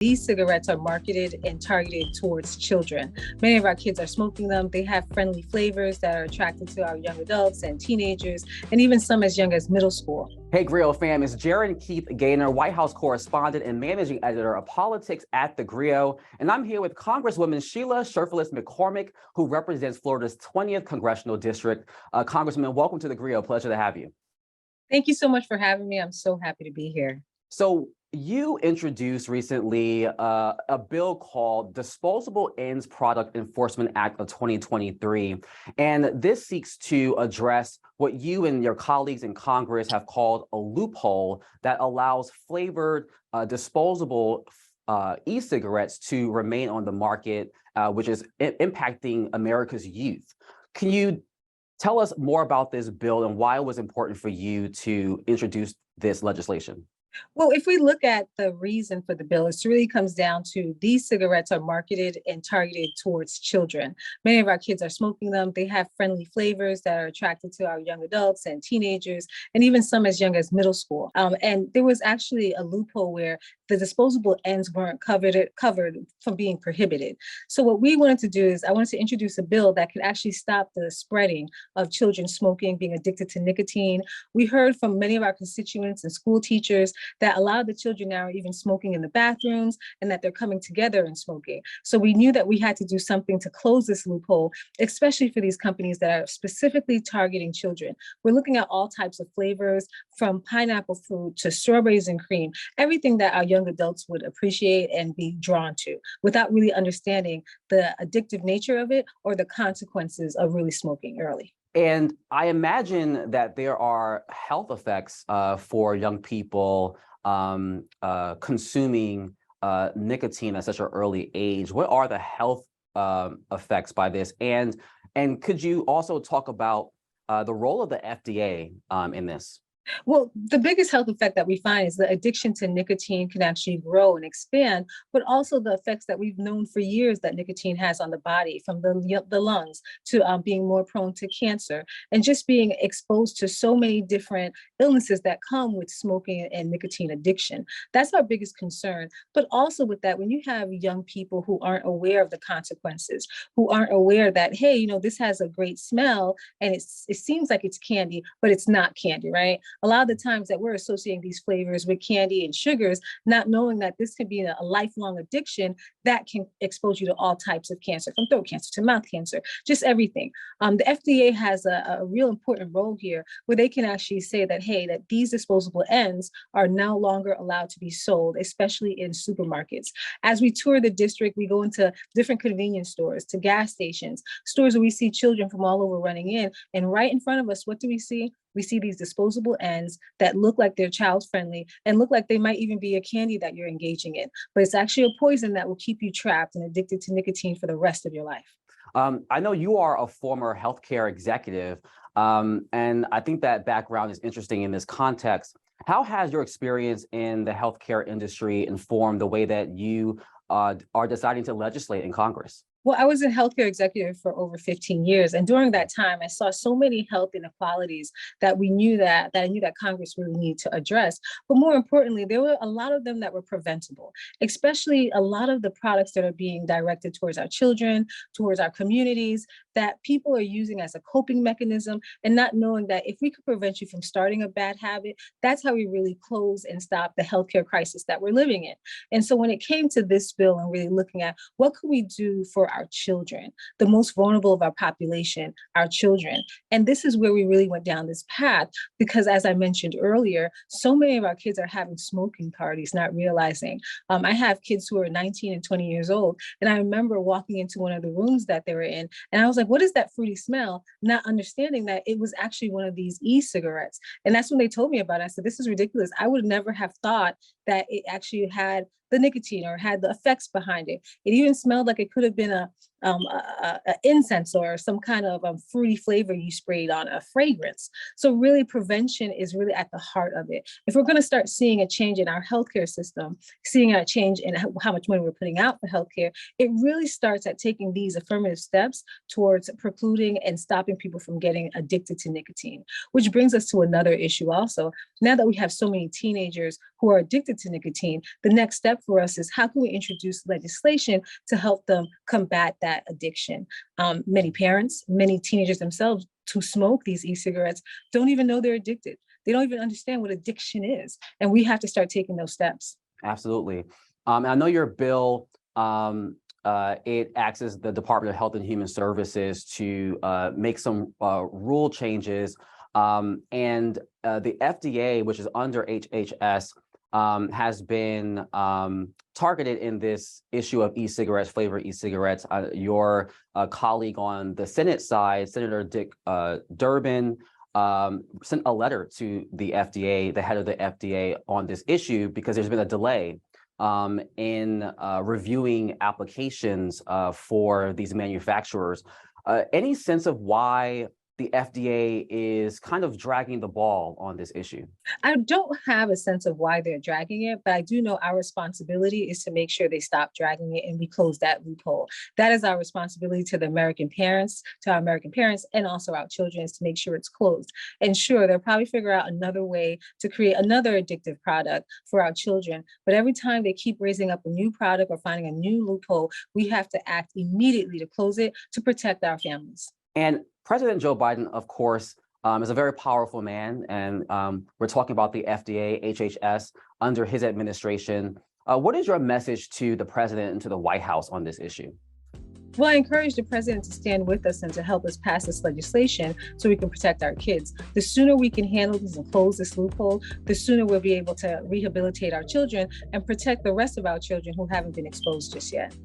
These cigarettes are marketed and targeted towards children. Many of our kids are smoking them. They have friendly flavors that are attractive to our young adults and teenagers, and even some as young as middle school. Hey, GRIO fam, it's Gerren Keith Gaynor, White House correspondent and managing editor of politics at theGrio. And I'm here with Congresswoman Sheila Cherfilus-McCormick, who represents Florida's 20th congressional district. Congresswoman, welcome to theGrio. Pleasure to have you. Thank you so much for having me. I'm so happy to be here. So you introduced recently a bill called Disposable Ends Product Enforcement Act of 2023. And this seeks to address what you and your colleagues in Congress have called a loophole that allows flavored disposable e-cigarettes to remain on the market, which is impacting America's youth. Can you tell us more about this bill and why it was important for you to introduce this legislation? Well, if we look at the reason for the bill, it really comes down to these cigarettes are marketed and targeted towards children. Many of our kids are smoking them. They have friendly flavors that are attractive to our young adults and teenagers, and even some as young as middle school. And there was actually a loophole where the disposable ends weren't covered from being prohibited. So what we wanted to do is I wanted to introduce a bill that could actually stop the spreading of children smoking, being addicted to nicotine. We heard from many of our constituents and school teachers that a lot of the children now are even smoking in the bathrooms and that they're coming together and smoking. So we knew that we had to do something to close this loophole, especially for these companies that are specifically targeting children. We're looking at all types of flavors, from pineapple fruit to strawberries and cream, everything that our young adults would appreciate and be drawn to without really understanding the addictive nature of it or the consequences of really smoking early. And I imagine that there are health effects for young people consuming nicotine at such an early age. What are the health effects by this? And could you also talk about the role of the FDA in this? Well, the biggest health effect that we find is the addiction to nicotine can actually grow and expand, but also the effects that we've known for years that nicotine has on the body, from the lungs to being more prone to cancer and just being exposed to so many different illnesses that come with smoking and nicotine addiction. That's our biggest concern. But also with that, when you have young people who aren't aware of the consequences, who aren't aware that, hey, you know, this has a great smell and it seems like it's candy, but it's not candy, right? A lot of the times that we're associating these flavors with candy and sugars, not knowing that this could be a lifelong addiction that can expose you to all types of cancer, from throat cancer to mouth cancer, just everything. The FDA has a real important role here where they can actually say that, hey, that these disposable ends are no longer allowed to be sold, especially in supermarkets. As we tour the district, we go into different convenience stores, to gas stations, stores where we see children from all over running in, and right in front of us, what do we see? We see these disposable ends that look like they're child friendly and look like they might even be a candy that you're engaging in, but it's actually a poison that will keep you trapped and addicted to nicotine for the rest of your life. I know you are a former healthcare executive, and I think that background is interesting in this context. How has your experience in the healthcare industry informed the way that you are deciding to legislate in Congress? Well, I was a healthcare executive for over 15 years. And during that time, I saw so many health inequalities that I knew that Congress really needed to address. But more importantly, there were a lot of them that were preventable, especially a lot of the products that are being directed towards our children, towards our communities, that people are using as a coping mechanism and not knowing that if we could prevent you from starting a bad habit, that's how we really close and stop the healthcare crisis that we're living in. And so when it came to this bill and really looking at what could we do for our children, the most vulnerable of our population, our children. And this is where we really went down this path, because as I mentioned earlier, so many of our kids are having smoking parties, not realizing. I have kids who are 19 and 20 years old. And I remember walking into one of the rooms that they were in, and I was like, what is that fruity smell? Not understanding that it was actually one of these e-cigarettes. And that's when they told me about it. I said, this is ridiculous. I would never have thought that it actually had the nicotine or had the effects behind it. It even smelled like it could have been incense or some kind of fruity flavor you sprayed on a fragrance. So really prevention is really at the heart of it. If we're going to start seeing a change in our healthcare system, seeing a change in how much money we're putting out for healthcare, it really starts at taking these affirmative steps towards precluding and stopping people from getting addicted to nicotine, which brings us to another issue also. Now that we have so many teenagers who are addicted to nicotine, the next step for us is how can we introduce legislation to help them combat that addiction? Many parents, many teenagers themselves who smoke these e-cigarettes don't even know they're addicted. They don't even understand what addiction is. And we have to start taking those steps. Absolutely. I know your bill, it acts as the Department of Health and Human Services to make some rule changes. And the FDA, which is under HHS, has been targeted in this issue of e-cigarettes, flavored e-cigarettes. Your colleague on the Senate side, Senator Dick Durbin, sent a letter to the FDA, the head of the FDA, on this issue because there's been a delay in reviewing applications for these manufacturers. Any sense of why the FDA is kind of dragging the ball on this issue? I don't have a sense of why they're dragging it, but I do know our responsibility is to make sure they stop dragging it and we close that loophole. That is our responsibility to the American parents, to our American parents, and also our children, is to make sure it's closed. And sure, they'll probably figure out another way to create another addictive product for our children. But every time they keep raising up a new product or finding a new loophole, we have to act immediately to close it to protect our families. And President Joe Biden, of course, is a very powerful man. And we're talking about the FDA, HHS, under his administration. What is your message to the president and to the White House on this issue? Well, I encourage the president to stand with us and to help us pass this legislation so we can protect our kids. The sooner we can handle this and close this loophole, the sooner we'll be able to rehabilitate our children and protect the rest of our children who haven't been exposed just yet.